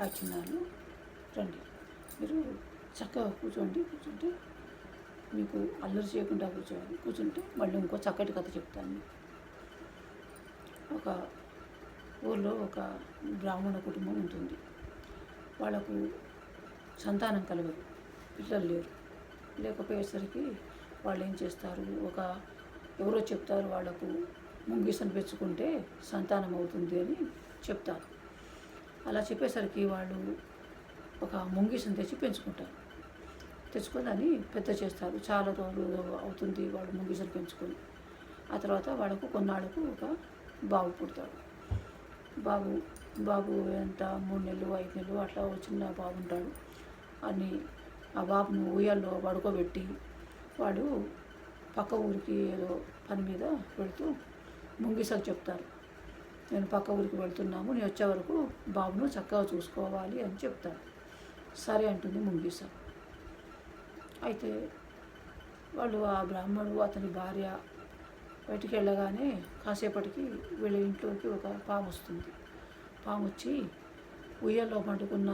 ఆ చిన్నారులు రండి, మీరు చక్కగా కూర్చుంటే మీకు అల్లరి చేయకుండా కూర్చుంటే మళ్ళీ ఇంకో చక్కటి కథ చెప్తాను. ఒక ఊళ్ళో ఒక బ్రాహ్మణ కుటుంబం ఉంటుంది. వాళ్ళకు సంతానం కలగదు, పిల్లలు లేరు. లేకపోయేసరికి వాళ్ళు ఏం చేస్తారు, ఎవరో చెప్తారు వాళ్ళకు ముంగిసను పెంచుకుంటే సంతానం అవుతుంది అని చెప్తారు. అలా చెప్పేసరికి వాళ్ళు ఒక ముంగిసను తెచ్చి పెంచుకుంటారు. తెచ్చుకొని దాన్ని పెద్ద చేస్తారు. చాలా రోజులు అవుతుంది వాళ్ళు ముంగిసను పెంచుకొని. ఆ తర్వాత వాళ్ళకు కొన్నాళ్ళకు ఒక బాబు పుడతాడు. బాబు ఎంత 3 నెలలు 5 నెలలు అట్లా చిన్న బాబు ఉంటాడు. అని ఆ బాబును ఉయ్యాల్లో పడుకోబెట్టి వాడు పక్క ఊరికి ఏదో పని మీద వెళుతూ ముంగిసకు చెప్తారు, నేను పక్క ఊరికి వెళ్తున్నాము, నేను వచ్చే వరకు బాబును చక్కగా చూసుకోవాలి అని చెప్తారు. సరే అంటుంది ముంగిస. అయితే వాళ్ళు ఆ బ్రాహ్మణుడు అతని భార్య బయటికి వెళ్ళగానే కాసేపటికి వీళ్ళ ఇంట్లోకి ఒక పాము వస్తుంది. పాము వచ్చి ఉయ్యల్లో పండుకున్న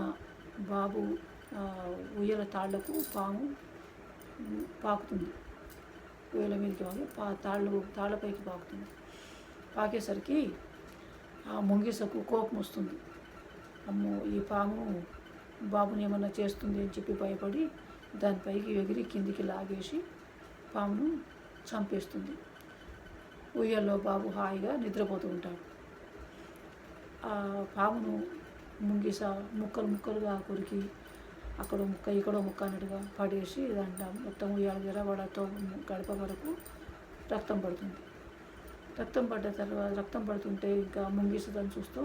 బాబు ఉయ్యల తాళ్లకు పాము పాకుతుంది. ఉయ్యల మీదకి తాళ్ళపైకి పాకుతుంది. పాకేసరికి ఆ ముంగిసకు కోపం వస్తుంది. అమ్మో, ఈ పాము బాబుని ఏమన్నా చేస్తుంది అని చెప్పి భయపడి దానిపైకి ఎగిరి కిందికి లాగేసి పామును చంపేస్తుంది. ఉయ్యల్లో బాబు హాయిగా నిద్రపోతూ ఉంటాడు. ఆ పామును ముంగిస ముక్కలుగా కొరికి అక్కడ ముక్క ఇక్కడో ముక్క అన్నట్టుగా పడేసి దాంట్లో మొత్తం ఉయ్యాల విరవడతో గడప వరకు రక్తం పడుతుంది. రక్తం పడుతుంటే ఇంకా ముంగిస దాన్ని చూస్తూ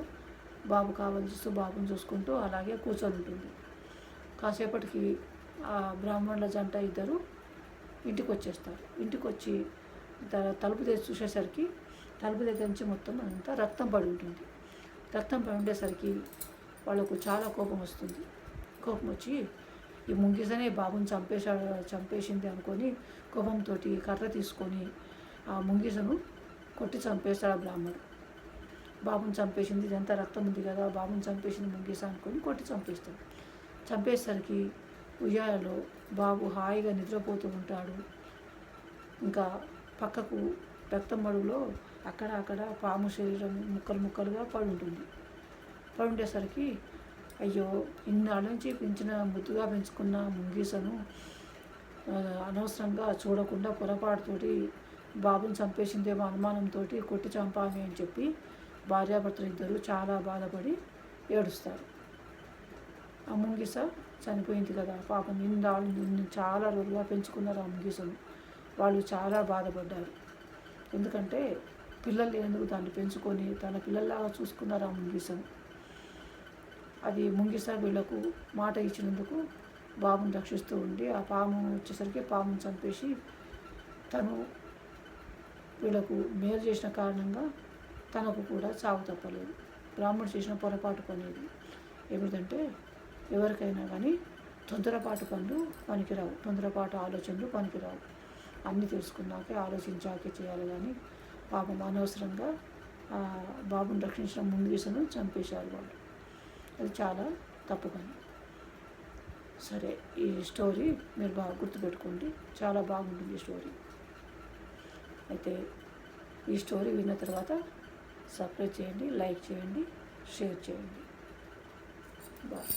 బాబు కావాలి చూస్తూ బాబుని చూసుకుంటూ అలాగే కూర్చొని ఉంటుంది. కాసేపటికి ఆ బ్రాహ్మణుల జంట ఇద్దరు ఇంటికి వచ్చేస్తారు. ఇంటికి వచ్చి తలుపు తెచ్చి చూసేసరికి తలుపు దగ్గర నుంచి మొత్తం అంతా రక్తం పడి ఉంటుంది. రక్తం పడి ఉండేసరికి వాళ్ళకు చాలా కోపం వస్తుంది. కోపం వచ్చి ఈ ముంగిసనే బాబుని చంపేసింది అనుకొని కోపంతో కర్ర తీసుకొని ఆ ముంగిసను కొట్టి చంపేస్తాడు ఆ బ్రాహ్మణుడు. బాబుని చంపేసింది, ఇదంతా రక్తం ఉంది కదా, బాబుని చంపేసింది ముంగిస అనుకొని కొట్టి చంపేస్తాడు. చంపేసరికి ఉయ్యాలలో బాబు హాయిగా నిద్రపోతూ ఉంటాడు. ఇంకా పక్కకు రక్తం మడుగులో అక్కడ పాము శరీరం ముక్కలుగా పడి ఉంటుంది. పడి ఉండేసరికి అయ్యో, ఇన్నాళ్ళ నుంచి ముద్దుగా పెంచుకున్న ముంగిసను అనవసరంగా చూడకుండా పొరపాటుతోటి బాబుని చంపేసిందేమో అనుమానంతో కొట్టి చంపాలి అని చెప్పి భార్యాభర్తలు ఇద్దరు చాలా బాధపడి ఏడుస్తారు. ఆ ముంగిస చనిపోయింది కదా పాపం, నిన్ను చాలా రోజులుగా పెంచుకున్నారు ఆ ముంగిసను. వాళ్ళు చాలా బాధపడ్డారు. ఎందుకంటే పిల్లలు లేనందుకు దాన్ని పెంచుకొని తన పిల్లల్లాగా చూసుకున్నారు ఆ ముంగిసను. అది ముంగిస వీళ్లకు మాట ఇచ్చినందుకు బాబుని రక్షిస్తూ ఉండి ఆ పాము వచ్చేసరికి పాముని చంపేసి తను వీళ్లకు మేలు చేసిన కారణంగా తనకు కూడా చావు తప్పలేదు. బ్రాహ్మణుడు చేసిన పొరపాటు పనేది ఏమిటంటే ఎవరికైనా కానీ తొందరపాటు పనులు పనికిరావు, తొందరపాటు ఆలోచనలు పనికిరావు. అన్నీ తెలుసుకున్నాకే ఆలోచించాకే చేయాలి. కానీ పాపం అనవసరంగా బాబుని రక్షించిన ముంగిసను చంపేశారు వాళ్ళు. అది చాలా తప్పు పని. సరే, ఈ స్టోరీ మీరు బాగా గుర్తుపెట్టుకోండి, చాలా బాగుంటుంది ఈ స్టోరీ. అయితే ఈ స్టోరీ విన్న తర్వాత సబ్స్క్రైబ్ చేయండి, లైక్ చేయండి, షేర్ చేయండి. బాయ్.